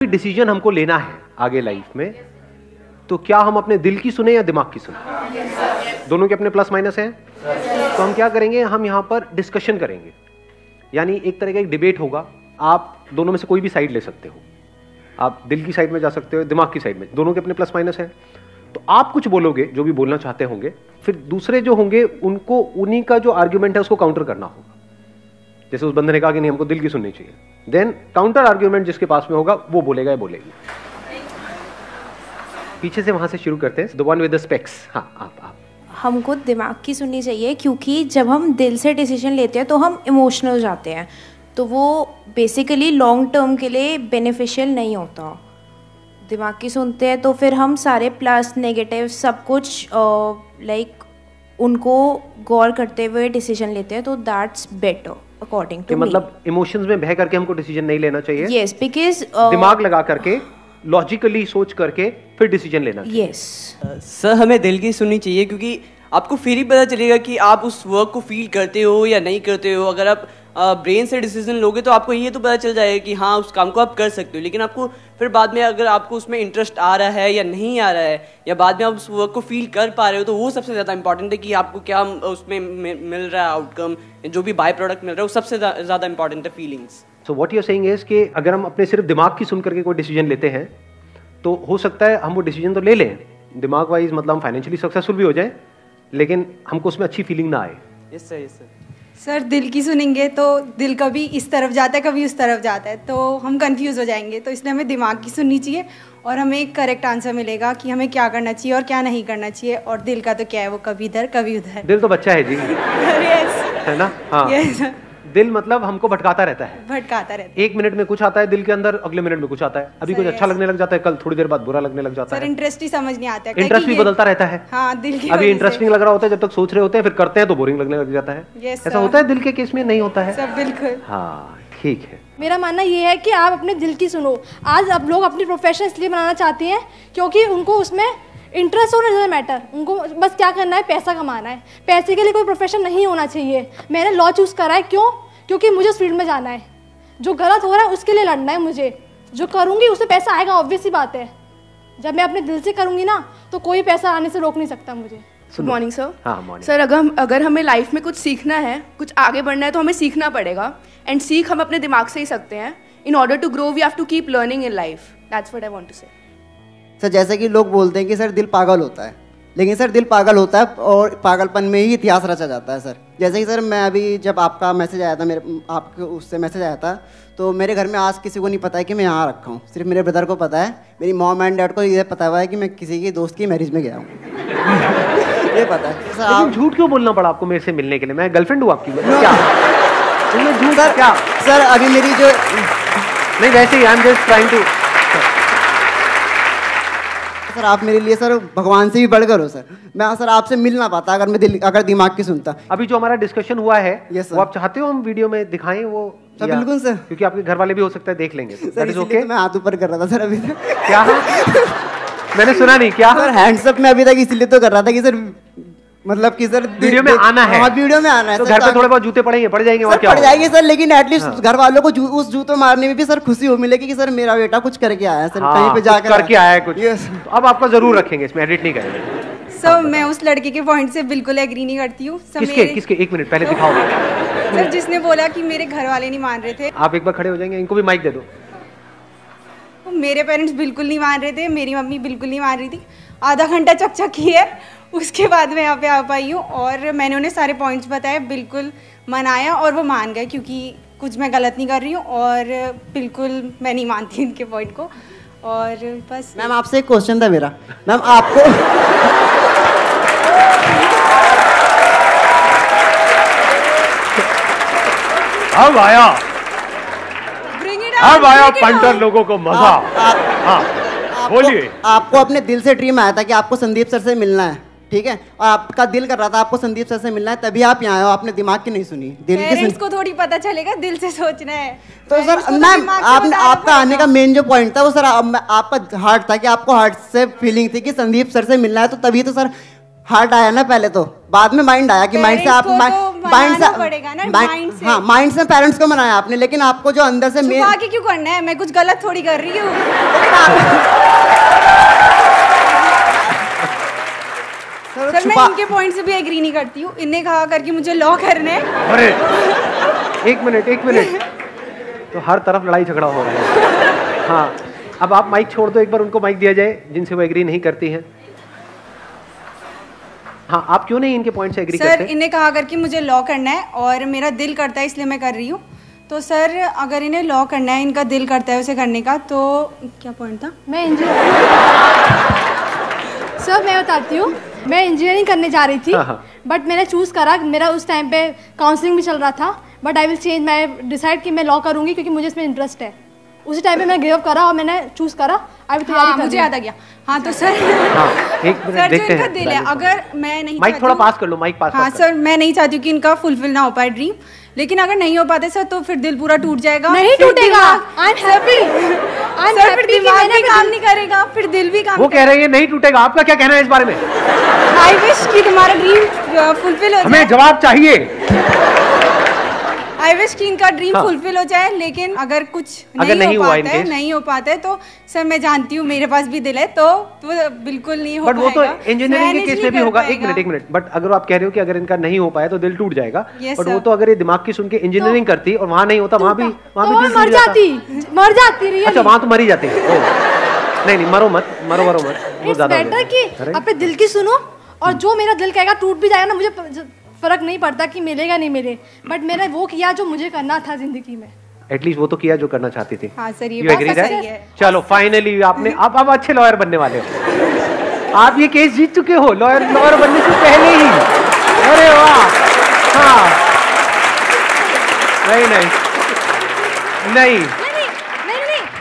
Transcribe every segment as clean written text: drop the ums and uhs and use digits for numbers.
Decision हमको लेना है आगे लाइफ में, तो क्या हम अपने दिल की सुने या दिमाग की सुने? दोनों के अपने प्लस माइनस हैं। तो हम क्या करेंगे, हम यहाँ पर डिस्कशन करेंगे, यानी एक तरह का एक डिबेट होगा। आप दोनों में से कोई भी साइड ले सकते हो, आप दिल की साइड में जा सकते हो, दिमाग की साइड में, दोनों के अपने प्लस माइनस हैं। तो आप कुछ बोलोगे जो भी बोलना चाहते होंगे, फिर दूसरे जो होंगे उनको उन्हीं का जो आर्ग्यूमेंट है उसको काउंटर करना होगा। जैसे उस बंदे ने कहा कि नहीं हमको दिल की सुननी चाहिए, देन काउंटर आर्ग्यूमेंट जिसके पास में होगा वो बोलेगा या बोलेगी। पीछे से वहां से शुरू करते हैं, the one with the specs. हाँ, आप हमको दिमाग की सुननी चाहिए, क्योंकि जब हम दिल से डिसीजन लेते हैं तो हम इमोशनल हो जाते हैं, तो वो बेसिकली लॉन्ग टर्म के लिए बेनिफिशियल नहीं होता। दिमाग की सुनते हैं तो फिर हम सारे प्लस नेगेटिव सब कुछ लाइक उनको गौर करते हुए डिसीजन लेते हैं, तो that's better according to me. मतलब इमोशंस में बह करके हमको डिसीजन नहीं लेना चाहिए। यस, बिकॉज दिमाग लगा करके लॉजिकली सोच करके फिर डिसीजन लेना चाहिए। यस सर, हमें दिल की सुननी चाहिए, क्योंकि आपको फिर ही पता चलेगा कि आप उस वर्क को फील करते हो या नहीं करते हो। अगर आप ब्रेन से डिसीजन लोगे तो आपको ये तो पता चल जाएगा कि हाँ उस काम को आप कर सकते हो, लेकिन आपको फिर बाद में अगर आपको उसमें इंटरेस्ट आ रहा है या नहीं आ रहा है, या बाद में आप उस वर्क को फील कर पा रहे हो, तो वो सबसे ज़्यादा इंपॉर्टेंट है कि आपको क्या उसमें मिल रहा है आउटकम, जो भी बाय प्रोडक्ट मिल रहा है वो सबसे ज़्यादा इंपॉर्टेंट है, feelings. So what you are saying is कि अगर हम अपने सिर्फ दिमाग की सुन करके कोई डिसीजन लेते हैं तो हो सकता है हम वो डिसीजन तो ले लें दिमाग वाइज, मतलब हम फाइनेंशियली सक्सेसफुल भी हो जाए, लेकिन हमको उसमें अच्छी फीलिंग ना आए। Yes sir, yes sir. Sir दिल की सुनेंगे तो दिल कभी इस तरफ जाता है कभी उस तरफ जाता है, तो हम कंफ्यूज हो जाएंगे, तो इसलिए हमें दिमाग की सुननी चाहिए और हमें एक करेक्ट आंसर मिलेगा कि हमें क्या करना चाहिए और क्या नहीं करना चाहिए। और दिल का तो क्या है, वो कभी इधर कभी उधर। दिल तो बच्चा है जी। यस है ना? हाँ, यस। दिल मतलब हमको भटकाता रहता है, भटकाता रहता है। एक मिनट में कुछ आता है दिल के अंदर, अगले मिनट में कुछ आता है। अभी कुछ अच्छा लगने लग जाता है, कल थोड़ी देर बाद बुरा लगने लग जाता है। सर इंटरेस्ट ही समझ नहीं आता है, इंटरेस्ट भी बदलता रहता है। हाँ, दिल की अभी इंटरेस्टिंग लग रहा होता है जब तक सोच रहे होते हैं, फिर करते हैं तो बोरिंग लगने लग जाता है। ऐसा होता है दिल के केस में? नहीं होता है सब, बिल्कुल। हाँ ठीक है। मेरा मानना ये है कि आप अपने दिल की सुनो। आज अब लोग अपनी प्रोफेशन इसलिए बनाना चाहती हैं क्योंकि उनको उसमें इंटरेस्ट होना ज़्यादा मैटर, उनको बस क्या करना है, पैसा कमाना है। पैसे के लिए कोई प्रोफेशन नहीं होना चाहिए। मैंने लॉ चूज़ करा है, क्यों? क्योंकि मुझे उस फील्ड में जाना है, जो गलत हो रहा है उसके लिए लड़ना है मुझे। जो करूँगी उससे पैसा आएगा, ऑब्वियस सी बात है। जब मैं अपने दिल से करूँगी ना तो कोई पैसा आने से रोक नहीं सकता मुझे। Good morning sir. हाँ मॉर्निंग सर, अगर हमें लाइफ में कुछ सीखना है, कुछ आगे बढ़ना है, तो हमें सीखना पड़ेगा, एंड सीख हम अपने दिमाग से ही सकते हैं। In order to grow we have to keep learning in life. That's what I want to say. Sir जैसे कि लोग बोलते हैं कि सर दिल पागल होता है, लेकिन सर दिल पागल होता है और पागलपन में ही इतिहास रचा जाता है सर। जैसे कि सर मैं अभी जब आपका मैसेज आया था, मेरे आपके उससे मैसेज आया था, तो मेरे घर में आज किसी को नहीं पता है कि मैं यहाँ रखा हूँ, सिर्फ मेरे ब्रदर को पता है। मेरी मॉम एंड डैड को ये पता हुआ है कि मैं किसी की दोस्त की मैरिज में गया हूँ। ये पता है सर। आप झूठ क्यों बोलना पड़ा आपको मेरे से मिलने के लिए? मैं गर्लफ्रेंड हूँ आपकी? क्या झूठ सर? क्या सर अभी मेरी जो नहीं, वैसे ही I am just trying to. Sir आप मेरे लिए सर भगवान से भी बढ़कर हो सर। मैं सर आपसे मिल ना पाता अगर दिमाग की सुनता। अभी जो हमारा डिस्कशन हुआ है Yes, वो आप चाहते हो हम वीडियो में दिखाएं वो? सर बिल्कुल सर, क्योंकि आपके घर वाले भी हो सकता है देख लेंगे। सर इसलिए तो मैं हाथ ऊपर कर रहा था सर अभी तक। क्या? मैंने सुना नहीं। क्या सर? हैंड्स अप में अभी तक इसलिए तो कर रहा था कि सर मतलब कि सर वीडियो में आना है। हाँ वीडियो में आना है। तो घर पे थोड़े बहुत जूते पड़ेंगे, पड़ जाएंगे और क्या पड़ जाएंगे सर, लेकिन एटलीस्ट घर वालों को उस जूते मारने में भी सर खुशी हो मिलेगी कि सर मेरा बेटा कुछ करके आया है सर, कहीं पे जाकर करके आया है कुछ। तो अब आपका जरूर रखेंगे इसमें, एडिट नहीं करेंगे। सर मैं उस लड़के के पॉइंट से बिल्कुल एग्री नहीं करती हूँ। किसके? एक मिनट पहले दिखाओ सर जिसने बोला कि मेरे घर वाले नहीं मान रहे थे। आप एक बार खड़े हो जाएंगे, इनको भी माइक दे दो। मेरे पेरेंट्स बिल्कुल नहीं मान रहे थे, मेरी मम्मी बिल्कुल नहीं मान रही थी। आधा घंटा चकचक की है, उसके बाद मैं यहाँ पे आ पाई हूँ और मैंने उन्हें सारे पॉइंट्स बताए, बिल्कुल मनाया और वो मान गए, क्योंकि कुछ मैं गलत नहीं कर रही हूँ और बिल्कुल मैं नहीं मानती इनके पॉइंट को। और बस मैम आपसे एक क्वेश्चन था मेरा। मैम आपको अब आया पंटर लोगों को मजा। हाँ बोलिए। आपको अपने दिल से ड्रीम आया था कि आपको संदीप सर से मिलना है, ठीक है, और आपका दिल कर रहा था आपको संदीप सर से मिलना है, तभी आप यहाँ आए हो। आपने दिमाग की नहीं सुनी, दिल की सुनी। को थोड़ी पता चलेगा, दिल से सोचना है। तो सर मैम आपने आपका आने का मेन जो पॉइंट था वो सर आपका हार्ट था कि आपको हार्ट से फीलिंग थी कि संदीप सर से मिलना है, तो तभी तो सर हार्ट आया ना पहले, तो बाद में माइंड आया कि माइंड से आप माइंड से पेरेंट्स को मनाया आपने, लेकिन आपको जो अंदर से छुपा के क्यों करना है? मैं कुछ गलत थोड़ी कर रही हूँ। सर मैं इनके पॉइंट से भी एग्री नहीं करती हूँ। इनने कहा करके मुझे लॉ करना है। अरे एक मिनट, तो हर तरफ लड़ाई झगड़ा हो रहा है। हाँ, अब आप माइक छोड़ दो, एक बार उनको माइक दिया जाए जिनसे वो एग्री नहीं करती हैं। हाँ, आप क्यों नहीं इनके पॉइंट से एग्री करते? सर इन्हें कहा करके मुझे लॉ करना है और मेरा दिल करता है इसलिए मैं कर रही हूँ। तो सर अगर इन्हें लॉ करना है, इनका दिल करता है उसे करने का, तो क्या पॉइंट था? मैं सर मैं बताती हूँ, मैं इंजीनियरिंग करने जा रही थी, बट मैंने चूज़ करा, मेरा उस टाइम पे काउंसलिंग भी चल रहा था, बट आई विल चेंज, मैं डिसाइड कि मैं लॉ करूँगी क्योंकि मुझे इसमें इंटरेस्ट है। उसी टाइम पे मैंने गिव अप करा और मैंने चूज करा, अभी तैयारी कर मुझे याद आ गया। हाँ तो सर एक मिनट देखते हैं। दिल है, अगर मैं नहीं माइक थोड़ा पास कर लो, माइक पास। हाँ सर, मैं नहीं चाहती कि इनका फुलफिल ना हो पाए ड्रीम, लेकिन अगर नहीं हो पाते सर तो फिर दिल पूरा टूट जाएगा। नहीं टूटेगा, आई एम हैप्पी, फिर दिमाग भी काम नहीं करेगा, फिर दिल भी काम। वो कह रहे हैं नहीं टूटेगा, आपका क्या कहना है इस बारे में? आई विश कि तुम्हारा ड्रीम फुलफिल हो जाए। हमें जवाब चाहिए। आई विश कि इनका ड्रीम फुलफिल हो जाए, लेकिन अगर कुछ नहीं हो पाता है तो सर मैं जानती हूँ मेरे पास भी दिल है, तो बिल्कुल नहीं हो पाएगा। बट वो तो इंजीनियरिंग के केस में भी होगा। एक मिनट, बट अगर आप कह रहे हो कि अगर इनका नहीं हो पाया तो दिल टूट जाएगा, बट वो तो अगर ये दिमाग की सुन के इंजीनियरिंग करती और वहाँ नहीं होता, वहाँ भी दिल मर जाती। अच्छा, वहाँ तो मरी जाती है। नहीं मरो मत। वो ज्यादा कि अपने दिल की सुनो, और जो मेरा दिल कहेगा टूट भी जाएगा ना, मुझे फर्क नहीं पड़ता कि मिलेगा नहीं मिले, बट मैंने वो किया जो मुझे करना था जिंदगी में। एटलीस्ट वो तो किया जो करना चाहती थी। हाँ सर, ये बात सही है। चलो फाइनली आपने अब अच्छे लॉयर बनने वाले हो। आप ये केस जीत चुके हो लॉयर बनने से पहले ही। अरे वाह। हाँ नहीं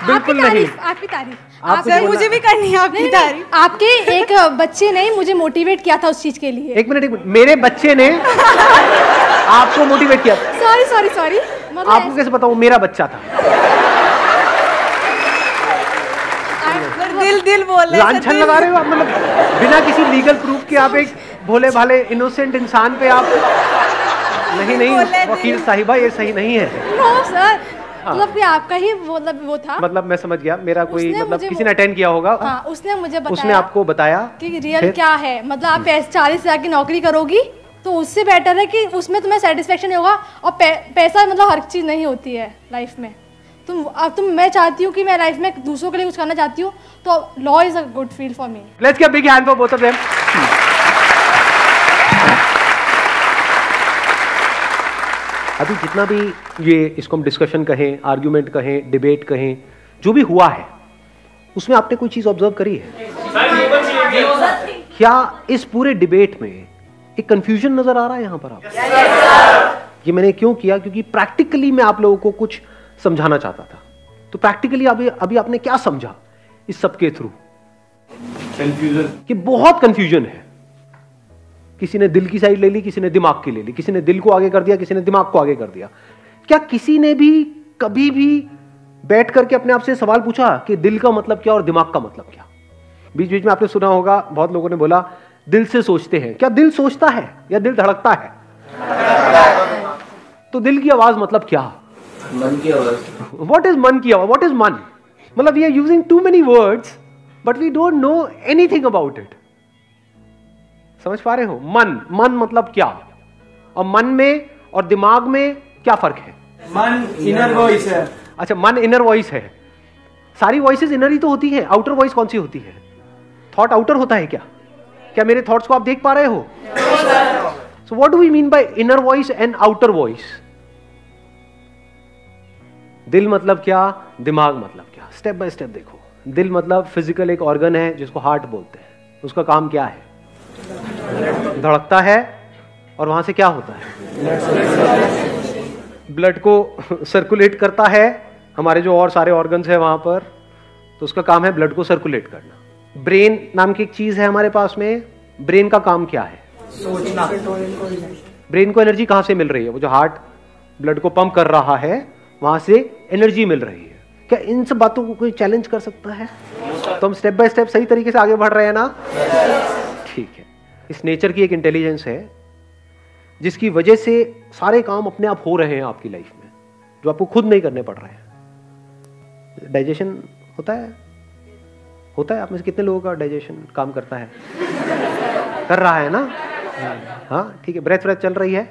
बिल्कुल नहीं। आपकी तारीफ सर मुझे भी करनी है आपकी तारीफ। आपके एक बच्चे ने मुझे मोटिवेट किया था उस चीज के लिए। एक मिनट, मेरे बच्चे ने आपको मोटिवेट किया? सॉरी आपको कैसे पता वो मेरा बच्चा था? दिल बोल रहे, लांछन लगा रहे हो आप, मतलब बिना किसी लीगल प्रूफ के आप एक भोले भाले इनोसेंट इंसान पे आप नहीं वकील साहिबा, ये सही नहीं है। नो सर, मतलब कि आपका ही वो था। मतलब मैं समझ गया, मेरा कोई मतलब किसी ने अटेंड किया होगा। हाँ, उसने मुझे बताया, उसने आपको बताया कि रियल क्या है। मतलब आप 40,000 की नौकरी करोगी तो उससे बेटर है कि उसमें तुम्हें सेटिस्फेक्शन नहीं होगा, और पैसा मतलब हर चीज़ नहीं होती है लाइफ में। मैं चाहती हूँ कि मैं लाइफ में दूसरों के लिए कुछ करना चाहती हूँ, तो law is a good field for me. Let's give a big hand for both of them. अभी जितना भी ये इसको हम डिस्कशन कहें, आर्ग्यूमेंट कहें, डिबेट कहें, जो भी हुआ है उसमें आपने कोई चीज ऑब्जर्व करी है क्या? इस पूरे डिबेट में एक कंफ्यूजन नजर आ रहा है यहां पर आप? ये मैंने क्यों किया? क्योंकि प्रैक्टिकली मैं आप लोगों को कुछ समझाना चाहता था। तो प्रैक्टिकली अभी आपने क्या समझा इस सब के थ्रू? कंफ्यूजन, कि बहुत कंफ्यूजन है। किसी ने दिल की साइड ले ली, किसी ने दिमाग की ले ली, किसी ने दिल को आगे कर दिया, किसी ने दिमाग को आगे कर दिया। क्या किसी ने भी कभी भी बैठ करके अपने आप से सवाल पूछा कि दिल का मतलब क्या और दिमाग का मतलब क्या? बीच बीच में आपने सुना होगा, बहुत लोगों ने बोला दिल से सोचते हैं। क्या दिल सोचता है या दिल धड़कता है? तो दिल की आवाज मतलब क्या? मन की आवाज। व्हाट इज मन की आवाज? व्हाट इज मन? मतलब we are using too many words but we don't know anything about it. समझ पा रहे हो? मन मतलब क्या, और मन में और दिमाग में क्या फर्क है? मन इनर वॉइस है। अच्छा, मन इनर वॉइस है। सारी वॉइसेस इनर ही तो होती है। आउटर वॉइस कौन सी होती है? थॉट आउटर होता है क्या? क्या मेरे थॉट्स को आप देख पा रहे हो? So what do we mean by inner voice and outer voice? दिल मतलब क्या, दिमाग मतलब क्या? स्टेप बाय स्टेप देखो। दिल मतलब फिजिकल एक ऑर्गन है जिसको हार्ट बोलते हैं। उसका काम क्या है? धड़कता है, और वहां से क्या होता है? ब्लड को सर्कुलेट करता है। हमारे जो और सारे ऑर्गन्स है वहां पर, तो उसका काम है ब्लड को सर्कुलेट करना। ब्रेन नाम की एक चीज है हमारे पास में। ब्रेन का काम क्या है? सोचना। ब्रेन को एनर्जी कहां से मिल रही है? वो जो हार्ट ब्लड को पंप कर रहा है वहां से एनर्जी मिल रही है। क्या इन सब बातों को कोई चैलेंज कर सकता है? तो हम स्टेप बाय स्टेप सही तरीके से आगे बढ़ रहे हैं ना? ठीक है। इस नेचर की एक इंटेलिजेंस है जिसकी वजह से सारे काम अपने आप हो रहे हैं आपकी लाइफ में, जो आपको खुद नहीं करने पड़ रहे हैं। डाइजेशन होता है आप में से कितने लोगों का डाइजेशन काम करता है? कर रहा है ना? हाँ ठीक है। ब्रेथ चल रही है,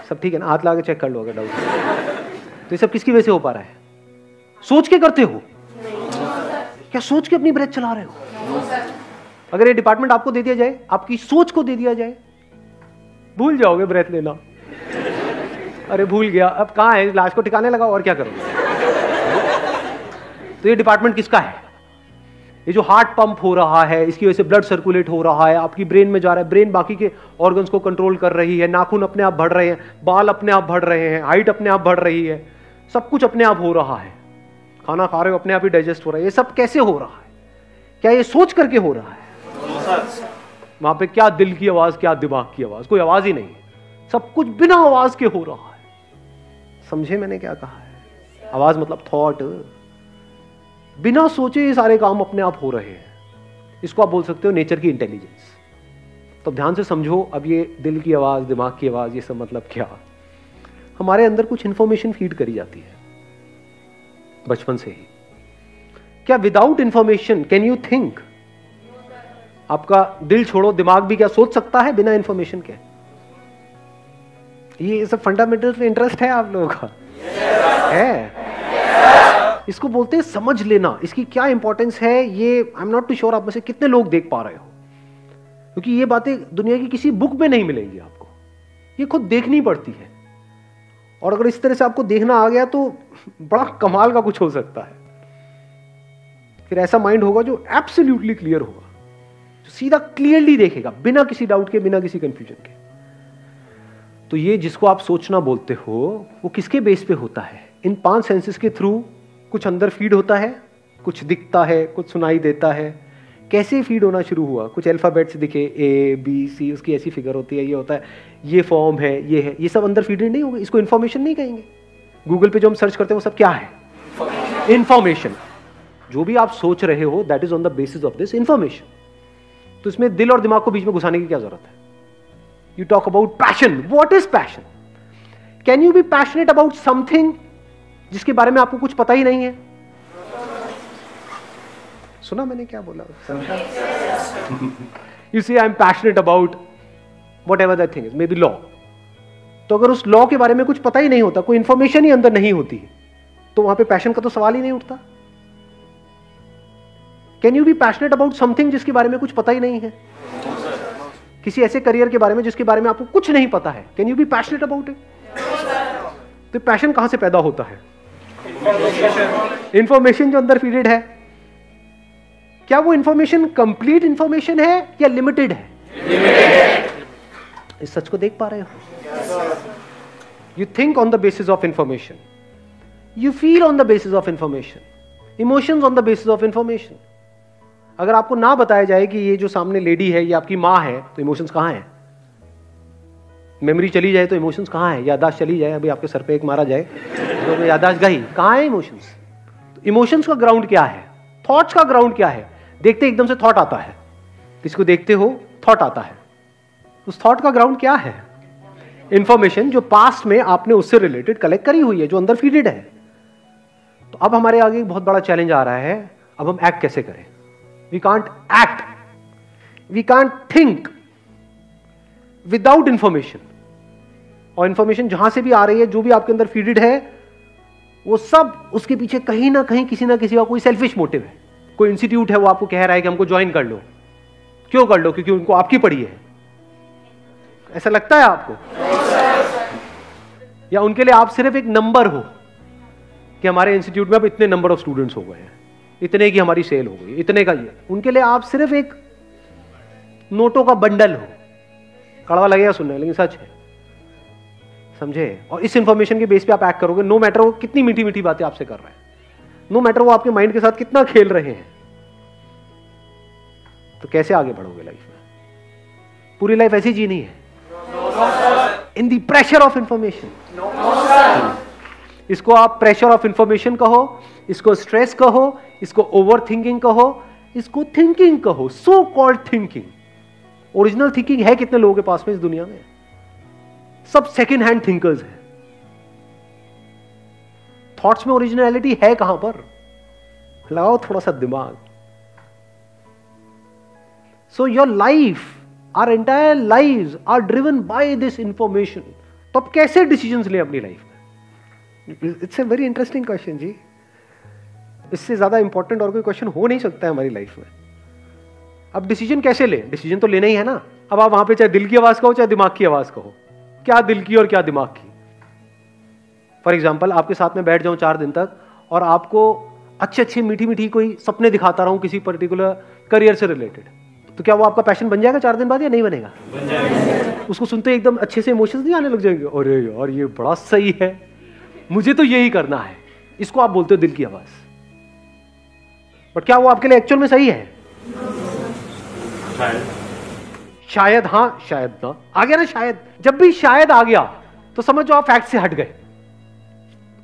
सब ठीक है ना? हाथ ला के चेक कर लो अगर डाउट है। तो ये सब किसकी वजह से हो पा रहा है? सोच के करते हो क्या? सोच के अपनी ब्रेथ चला रहे हो? अगर ये डिपार्टमेंट आपको दे दिया जाए, आपकी सोच को दे दिया जाए, भूल जाओगे ब्रेथ लेना। अरे भूल गया, अब कहाँ है? लाश को ठिकाने लगा और क्या करोगे? तो ये डिपार्टमेंट किसका है? ये जो हार्ट पंप हो रहा है, इसकी वजह से ब्लड सर्कुलेट हो रहा है, आपकी ब्रेन में जा रहा है, ब्रेन बाकी के ऑर्गन्स को कंट्रोल कर रही है, नाखून अपने आप बढ़ रहे हैं, बाल अपने आप बढ़ रहे हैं, हाइट अपने आप बढ़ रही है, सब कुछ अपने आप हो रहा है। खाना खा रहे हो, अपने आप ही डाइजेस्ट हो रहा है। ये सब कैसे हो रहा है? क्या ये सोच करके हो रहा है? वहां पे क्या दिल की आवाज, क्या दिमाग की आवाज? कोई आवाज ही नहीं है, सब कुछ बिना आवाज के हो रहा है। समझे मैंने क्या कहा है? आवाज मतलब थॉट। बिना सोचे ये सारे काम अपने आप हो रहे हैं। इसको आप बोल सकते हो नेचर की इंटेलिजेंस। तो ध्यान से समझो, अब ये दिल की आवाज, दिमाग की आवाज, ये सब मतलब क्या? हमारे अंदर कुछ इंफॉर्मेशन फीड करी जाती है बचपन से ही। क्या without information can you think? आपका दिल छोड़ो, दिमाग भी क्या सोच सकता है बिना इंफॉर्मेशन के? ये सब फंडामेंटल इंटरेस्ट है आप लोगों का? है। इसको बोलते हैं समझ लेना। इसकी क्या इंपॉर्टेंस है ये I am not too sure आप में से कितने लोग देख पा रहे हो, क्योंकि ये बातें दुनिया की किसी बुक में नहीं मिलेंगी आपको, ये खुद देखनी पड़ती है। और अगर इस तरह से आपको देखना आ गया तो बड़ा कमाल का कुछ हो सकता है। फिर ऐसा माइंड होगा जो एब्सोल्युटली क्लियर होगा, जो सीधा क्लियरली देखेगा बिना किसी डाउट के, बिना किसी कंफ्यूजन के। तो ये जिसको आप सोचना बोलते हो, वो किसके बेस पे होता है? इन 5 सेंसेस के थ्रू कुछ अंदर फीड होता है, कुछ दिखता है, कुछ सुनाई देता है। कैसे फीड होना शुरू हुआ? कुछ अल्फाबेट्स दिखे, ए बी सी, उसकी ऐसी फिगर होती है, ये होता है, ये फॉर्म है, ये है, ये सब अंदर फीडेड नहीं होगा। इसको इन्फॉर्मेशन नहीं कहेंगे। गूगल पे जो हम सर्च करते हैं वो सब क्या है? इन्फॉर्मेशन। जो भी आप सोच रहे हो that is on the basis of this information. तो इसमें दिल और दिमाग को बीच में घुसाने की क्या जरूरत है? You talk about passion. What is passion? Can you be passionate about something जिसके बारे में आपको कुछ पता ही नहीं है? सुना मैंने क्या बोला? You see I am passionate about whatever that thing is, maybe law. तो अगर उस लॉ के बारे में कुछ पता ही नहीं होता, कोई इंफॉर्मेशन ही अंदर नहीं होती, तो वहां पे पैशन का तो सवाल ही नहीं उठता। Can you be passionate about something जिसके बारे में कुछ पता ही नहीं है? किसी ऐसे करियर के बारे में जिसके बारे में आपको कुछ नहीं पता है, can you be passionate about it? तो पैशन कहां से पैदा होता है? इंफॉर्मेशन जो अंदर फीडेड है। क्या वो इंफॉर्मेशन कंप्लीट इंफॉर्मेशन है या लिमिटेड है? इस सच को देख पा रहे हो? You think on the basis of information, you feel on the basis of information, emotions on the basis of information. अगर आपको ना बताया जाए कि ये जो सामने लेडी है ये आपकी माँ है, तो इमोशंस कहाँ है? मेमोरी चली जाए तो इमोशंस कहाँ है? याददाश्त चली जाए, अभी आपके सर पे एक मारा जाए तो याददाश्त गई, कहाँ है इमोशंस? तो इमोशंस का ग्राउंड क्या है? थॉट्स का ग्राउंड क्या है? देखते एकदम से थॉट आता है, किसको देखते हो थॉट आता है, उस थॉट का ग्राउंड क्या है? इंफॉर्मेशन जो पास्ट में आपने उससे रिलेटेड कलेक्ट करी हुई है, जो अंदर फीडेड है। तो अब हमारे आगे एक बहुत बड़ा चैलेंज आ रहा है, अब हम एक्ट कैसे करें? We can't act, we can't think without information. और इंफॉर्मेशन जहां से भी आ रही है, जो भी आपके अंदर फीडेड है, वो सब उसके पीछे कहीं ना कहीं किसी ना किसी का कोई सेल्फिश मोटिव है। कोई इंस्टीट्यूट है वो आपको कह रहा है कि हमको ज्वाइन कर लो। क्यों कर लो? क्योंकि उनको आपकी पड़ी है। ऐसा लगता है आपको? या उनके लिए आप सिर्फ एक नंबर हो कि हमारे इंस्टीट्यूट में अब इतने नंबर ऑफ स्टूडेंट्स हो गए हैं, इतने की हमारी सेल हो गई, इतने का ये। उनके लिए आप सिर्फ एक नोटों का बंडल हो। कड़वा लगेगा सुनने, लेकिन सच है, समझे? और इस इंफॉर्मेशन के बेस पे आप एक्ट करोगे, नो मैटर वो कितनी मीठी मीठी बातें आपसे कर रहे हैं, नो मैटर वो आपके माइंड के साथ कितना खेल रहे हैं। तो कैसे आगे बढ़ोगे लाइफ में? पूरी लाइफ ऐसी जीनी है in the pressure of information. इसको आप प्रेशर ऑफ इंफॉर्मेशन कहो, इसको स्ट्रेस कहो, इसको ओवर थिंकिंग कहो, इसको थिंकिंग कहो, so called thinking. Original thinking है कितने लोगों के पास में इस दुनिया में? सब सेकेंड हैंड थिंकर्स हैं। थॉट्स में ओरिजिनलिटी है कहां पर? लगाओ थोड़ा सा दिमाग। So your life, our entire lives are driven by this information. तो अब कैसे डिसीजंस लें अपनी लाइफ में? It's a very interesting question जी। इससे ज्यादा इंपॉर्टेंट और कोई क्वेश्चन हो नहीं सकता है हमारी लाइफ में। अब डिसीजन कैसे लें? डिसीजन तो लेना ही है ना। अब आप वहां पे चाहे दिल की आवाज कहो चाहे दिमाग की आवाज कहो, क्या दिल की और क्या दिमाग की? फॉर एग्जाम्पल, आपके साथ में बैठ जाऊं 4 दिन तक और आपको अच्छे अच्छे मीठी मीठी कोई सपने दिखाता रहूं किसी पर्टिकुलर करियर से रिलेटेड, तो क्या वो आपका पैशन बन जाएगा 4 दिन बाद या नहीं बनेगा? बन जाएगा। उसको सुनते एकदम अच्छे से इमोशंस नहीं आने लग जाएंगे? अरे यार ये बड़ा सही है, मुझे तो यही करना है। इसको आप बोलते हो दिल की आवाज। बट क्या वो आपके लिए एक्चुअल में सही है? शायद हाँ, शायद ना। आ गया ना शायद। जब भी शायद आ गया तो समझ जाओ आप फैक्ट से हट गए।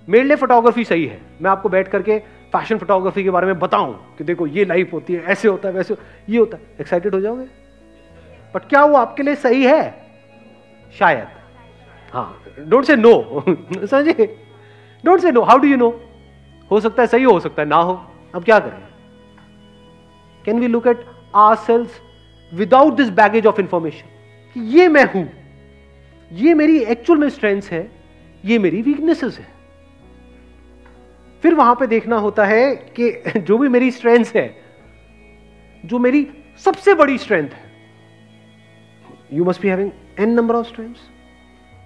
मेरे लिए फोटोग्राफी सही है, मैं आपको बैठ करके फैशन फोटोग्राफी के बारे में बताऊं कि देखो ये लाइफ होती है, ऐसे होता है, वैसे ये होता है, एक्साइटेड हो जाओगे। बट क्या वो आपके लिए सही है? शायद हाँ। डोंट से नो, समझे? Don't say no. How do you know? हो सकता है सही हो सकता है ना हो। अब क्या करें? Can we look at ourselves without this baggage of information? ये मैं हूं, ये मेरी एक्चुअल में स्ट्रेंथ्स है, ये मेरी वीकनेसेस है। फिर वहां पे देखना होता है कि जो भी मेरी स्ट्रेंथ्स है, जो मेरी सबसे बड़ी स्ट्रेंथ है, you must be having an number of strengths.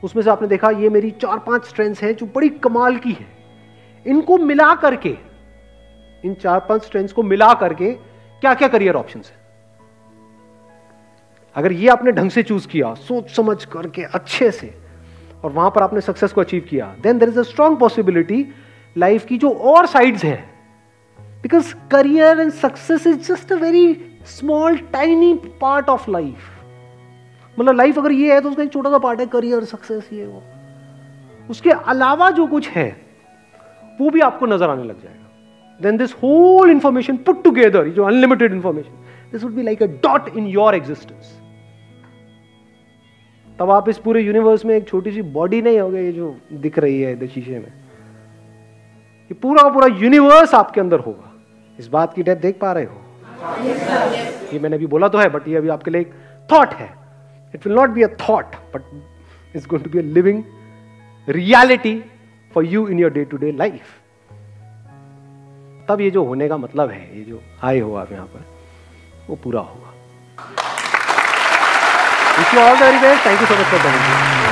उसमें से आपने देखा ये मेरी 4-5 स्ट्रेंथ्स हैं जो बड़ी कमाल की है। इनको मिला करके, इन 4-5 स्ट्रेंथ्स को मिला करके क्या क्या करियर ऑप्शंस है। अगर ये आपने ढंग से चूज किया, सोच समझ करके अच्छे से, और वहां पर आपने सक्सेस को अचीव किया, then there is a strong possibility life की जो और साइड्स हैं, because career and success is just a very small tiny part of life. मतलब लाइफ अगर ये है तो उसका एक छोटा सा पार्ट है करियर, सक्सेस, ये वो। उसके अलावा जो कुछ है वो भी आपको नजर आने लग जाएगा। Then this whole information put together, जो unlimited information, this would be like a dot in your existence. तब आप इस पूरे यूनिवर्स में एक छोटी सी बॉडी नहीं होगे, ये जो दिख रही है इधर शीशे में, ये पूरा का पूरा यूनिवर्स आपके अंदर होगा। इस बात की डेप्थ देख पा रहे हो? ये मैंने अभी बोला तो है, बट ये अभी आपके लिए एक थॉट है। It will not be a thought, but it's going to be a living reality for you in your day to day life. तब ये जो होने का मतलब है, ये जो आए हो आप यहां पर, वो पूरा होगा। Wish you all the very best. Thank you so much for coming.